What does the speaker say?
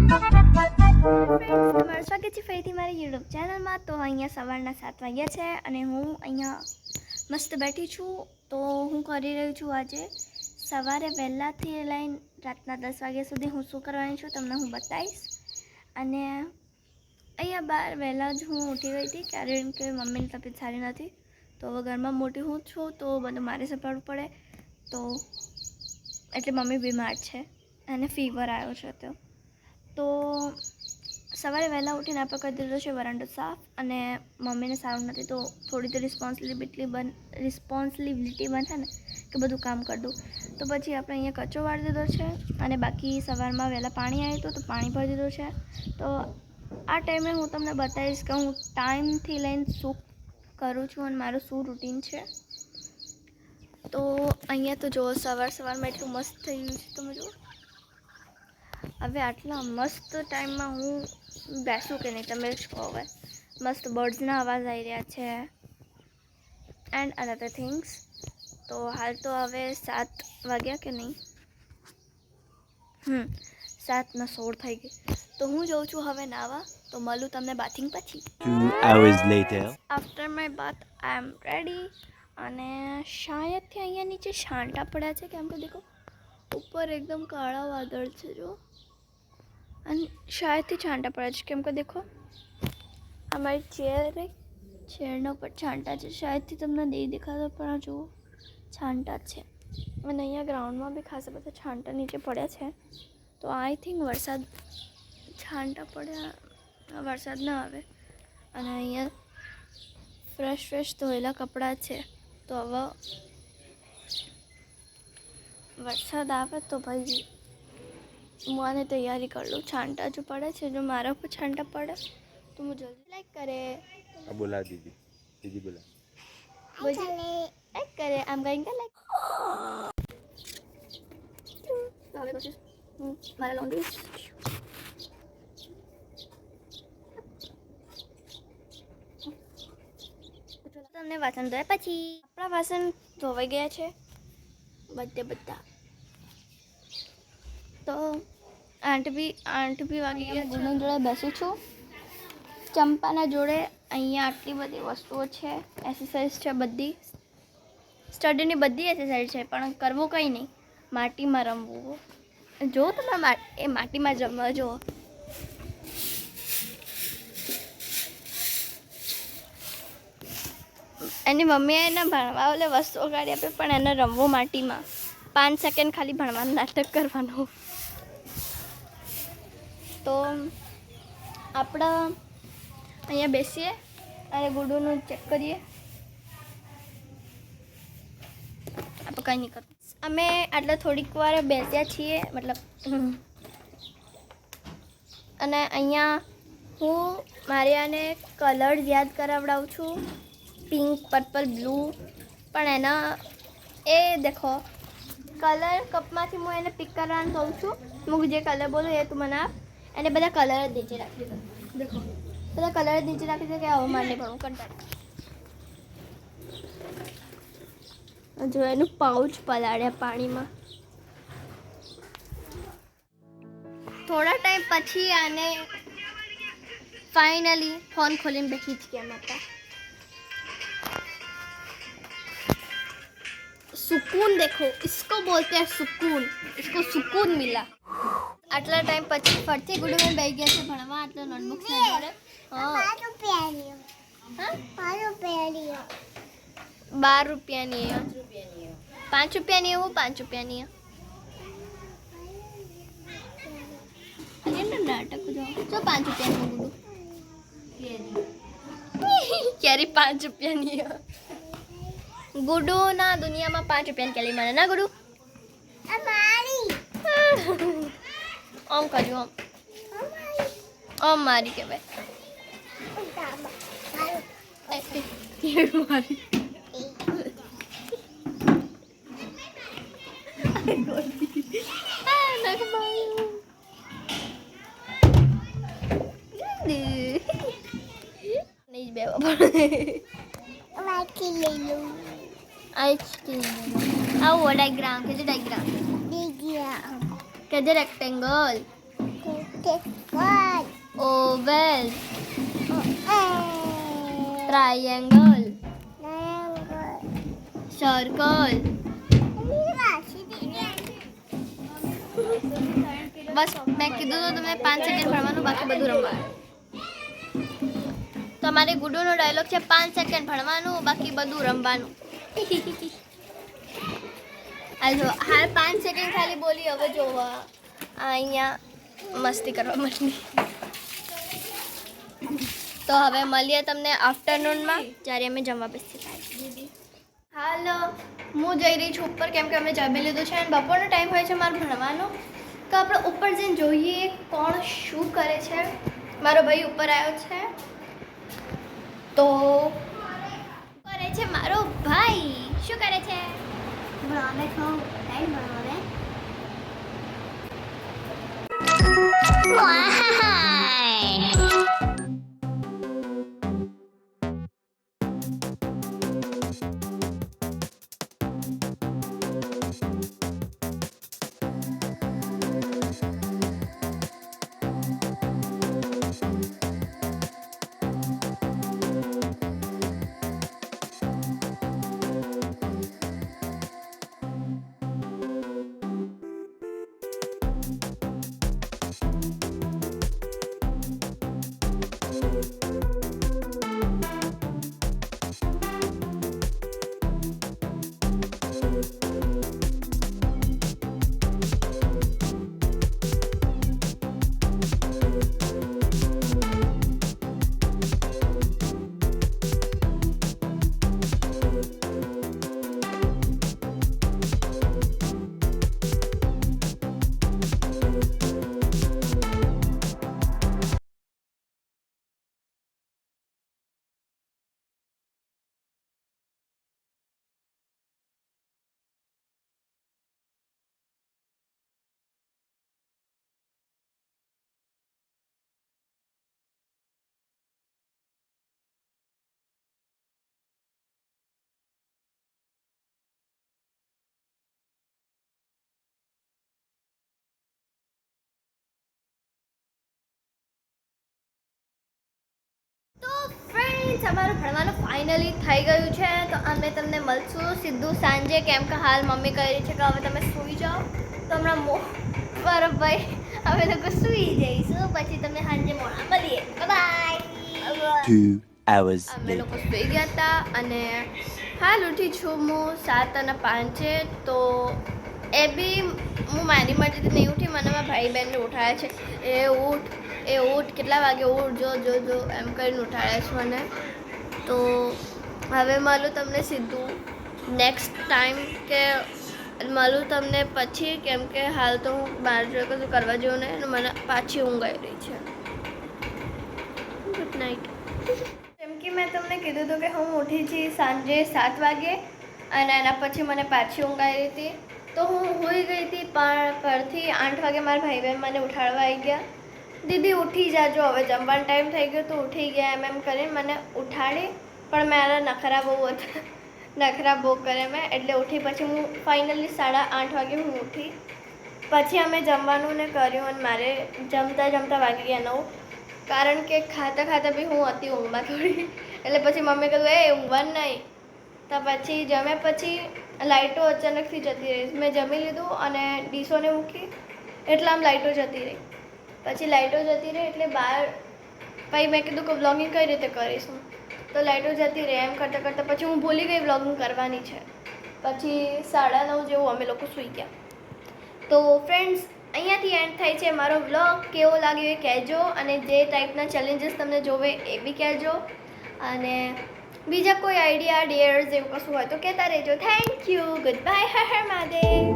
તમારું સ્વાગત છે ફરીથી મારી યુટ્યુબ ચેનલમાં. તો અહીંયા સવારના 7 વાગ્યા છે અને હું અહીંયા મસ્ત બેઠી છું. તો હું કરી રહી છું આજે સવારે વહેલાથી લઈને રાતના 10 વાગ્યા સુધી હું શું કરવાની છું તમને હું બતાવીશ. અને અહીંયા બહાર વહેલા જ હું ઉઠી ગઈ હતી કારણ કે મમ્મીની તબિયત સારી નથી. તો હવે ઘરમાં મોટી હું છું તો બધું મારે સંભાળવું પડે. તો એટલે મમ્મી બીમાર છે અને ફીવર આવ્યો છે. તો સવારે વહેલા ઉઠીને આપણે કરી દીધો છે વરાંડો સાફ. અને મમ્મીને સારું નથી તો થોડી તો રિસ્પોન્સિબિલિટી બનશે ને કે બધું કામ કરી દઉં. તો પછી આપણે અહીંયા કચરો વાળી દીધો છે અને બાકી સવારમાં વહેલા પાણી આવ્યું હતું તો પાણી ભરી દીધું છે. તો આ ટાઈમે હું તમને બતાવીશ કે હું ટાઈમથી લઈને શું કરું છું અને મારું શું રૂટીન છે. તો અહીંયા તો જો સવારમાં એટલું મસ્ત થઈ ગયું છે તમે જુઓ. હવે આટલા મસ્ત ટાઈમમાં હું બેસું કે નહીં તમે જ કહો. હવે મસ્ત બર્ડ્સના અવાજ આવી રહ્યા છે એન્ડ અનધર થિંગ્સ. તો હાલ તો હવે 7 વાગ્યા કે નહીં 7:16 થઈ ગઈ. તો હું જાઉં છું હવે નાવા. તો મળું તમને બાથિંગ પછી. 2 hours later. After my bath I am ready. અને શાયદથી અહીંયા નીચે છાંટા પડ્યા છે કેમ કે દેખો ઉપર એકદમ કાળા વાદળ છે જો. અને શાયદથી છાંટા પડ્યા છે કેમ કે દેખો અમારી ચેરના ઉપર છાંટા છે. શાયદથી તમને નહીં દેખાતા પણ જુઓ છાંટા છે. અને અહીંયા ગ્રાઉન્ડમાં બી ખાસા બધા છાંટા નીચે પડ્યા છે. તો આઈ થિંક છાંટા પડ્યા વરસાદ ના આવે. અને અહીંયા ફ્રેશ ધોયેલા કપડાં છે. તો હવે વરસાદ આવે તો ભાઈ હું આને તૈયારી કરી લઉં. છાંટા જો પડે છે જો મારા ઉપર છાંટા પડે તો હું જલ્દી લાઈક કરે बोला दीदी बोला લાઈક કરે આમ ગઈ કે લાઈક. હવે પછી મારા લોન્ડ્રી તમને વાસણ ધોયા પછી આપણા વાસણ ધોવાઈ ગયા છે બધા. તો 8 બી વાગી ગયા. ગુણુ જોડે બેસું છું ચંપાના જોડે. અહીંયા આટલી બધી વસ્તુઓ છે એક્સરસાઇઝ છે બધી સ્ટડીની બધી એક્સરસાઇઝ છે પણ કરવું કંઈ નહીં માટીમાં રમવું. જો તમે એ માટીમાં જ રમવા જુઓ. એની મમ્મીએ એને ભણવા ઓલે વસ્તુઓ કાઢી આપે પણ એને રમવું માટીમાં. 5 સેકન્ડ ખાલી ભણવાનું નાટક કરવાનું. તો આપણે અહીંયા બેસીએ અને ગુડુનું ચેક કરીએ. આપણે કંઈ નહીં કરતું. અમે આટલા થોડીક વાર બેસ્યા છીએ મતલબ. અને અહીંયા હું મારી આને કલર યાદ કરાવડાવું છું. Pink purple blue. પણ એના એ દેખો કલર કપમાંથી હું એને પિક કરવાનું કહું છું. હું જે કલર બોલું એ તું મને આપ. એને બધા કલર જ નીચે રાખી દો. દેખો બધા કલર જ નીચે રાખી દો કે આવું મારે ભણવું કંટાળ. જો એનું પાઉચ પલાળ્યા પાણીમાં. થોડા ટાઈમ પછી આને फाइनली फोन खोलने पे खींच के माता सुकून देखो इसको बोलते हैं सुकून. इसको सुकून मिला. आटला टाइम પછી ફરતી ગુડુ में બેસી ગયા છે ભણવા. આટલો નોટબુક્સ ને જોડે. હા 12 રૂપિયાની 5 રૂપિયાની હું 5 રૂપિયાની અરે નાટક જો 5 રૂપિયાની ગુડુ કેરી 5 રૂપિયાની ગુડુ ના દુનિયામાં 5 રૂપિયાની કેરી મળે ના ગુડુ. ઓમ કર્યું ઓમ મારી કે ભાઈ नहीं बेवा आइसक्रीम आओ डायग्राम के डायग्राम के रेक्टेंगल ઓવલ, ટ્રાયેંગલ, સર્કલ. બસ મેં કીધું તો તમને 5 સેકન્ડ ભણવાનું, બાકી બધું રમવાનું. તમારે ગુડુનો ડાયલોગ છે 5 સેકન્ડ ભણવાનું, બાકી બધું રમવાનું. હાલો હાલ 5 સેકન્ડ ખાલી બોલી. હવે જોવા અહીંયા મસ્તી કરવા માંડી. તો હવે મળીએ તમને આફ્ટરનૂનમાં, જ્યારે અમે જમવા બેસીએ. હાલો હું જઈ રહી છું ઉપર, કેમ કે અમે જમી લીધું છે અને બપોરનો ટાઈમ હોય છે મારે ભણવાનો. તો આપણે ઉપર જઈને જોઈએ કોણ શું કરે છે. મારો ભાઈ ઉપર આવ્યો છે. તો કરે છે મારો ભાઈ, શું કરે છે? ભણાવે છો ટાઈમ ભણાવે. અમારું ભણવાનું ફાઇનલી થઈ ગયું છે. તો અમે તમને મળશું સીધું સાંજે, કેમ કે હાલ મમ્મી કહી રહી છે કે હવે તમે સૂઈ જાઓ. તો હમણાં મારો ભાઈ અમે લોકો સૂઈ જઈશું, પછી તમને સાંજે મોડા મળીએ. બાય. 2 hours અમે લોકો later. સૂઈ ગયા હતા અને હાલ ઉઠી છું હું 7:05. તો એ બી હું મારી મરજીથી નહીં ઉઠી, મને મારા ભાઈ બહેનને ઉઠાડ્યા છે. એ ઊઠ કેટલા વાગે ઊઠ, જો એમ કરીને ઉઠાડ્યા છે મને. તો હવે મળું તમને સીધું નેક્સ્ટ ટાઈમ, કે મળું તમને પછી, કેમ કે હાલ તો હું બહાર જોઈ કશું કરવા જેવું નહીં અને મને પાછી ઊંઘ આવી રહી છે. Good night. જેમ કે મેં તમને કીધું હતું કે હું ઉઠી હતી સાંજે 7 વાગે અને એના પછી મને પાછી ઊંઘ આવી હતી. તો હું સૂઈ ગઈ હતી, પણ પરથી 8 વાગે મારા ભાઈ બહેન મને ઉઠાડવા આવી ગયા. દીદી ઉઠી જાજો, હવે જમવાનો ટાઈમ થઈ ગયો. તો ઉઠી ગયા એમ કરીને મને ઉઠાડી, પણ મારા નખરા બહુ હતા, નખરા બહુ કરે મેં, એટલે ઉઠી. પછી હું ફાઇનલી 8:30 વાગે હું ઉઠી. પછી અમે જમવાનું ને કર્યું અને મારે જમતા વાગી ગયા 9, કારણ કે ખાતા બી હું હતી ઊંઘમાં થોડી. એટલે પછી મમ્મી કહ્યું એ ઊંઘવાનું નહીં. તો પછી જમ્યા પછી લાઇટો અચાનકથી જતી રહી. મેં જમી લીધું અને ડીશોને મૂકી એટલે આમ લાઇટો જતી રહી. પછી લાઇટો જતી રહી એટલે બહાર પછી મેં કીધું કે વ્લોગિંગ કઈ રીતે કરીશું. તો લાઇટો જતી રહી એમ કરતાં પછી હું ભૂલી ગઈ વ્લોગિંગ કરવાની છે. પછી 9:30 જેવું અમે લોકો સૂઈ ગયા. તો ફ્રેન્ડ્સ, અહીંયાથી એન્ડ થાય છે મારો વ્લોગ. કેવો લાગ્યો એ કહેજો, અને જે ટાઈપના ચેલેન્જીસ તમને જોવે એ બી કહેજો, અને બીજા કોઈ આઈડિયા ડિયર્સ એવું કશું હોય તો કહેતા રહેજો. Thank you. Good bye. Har Har Mahadev.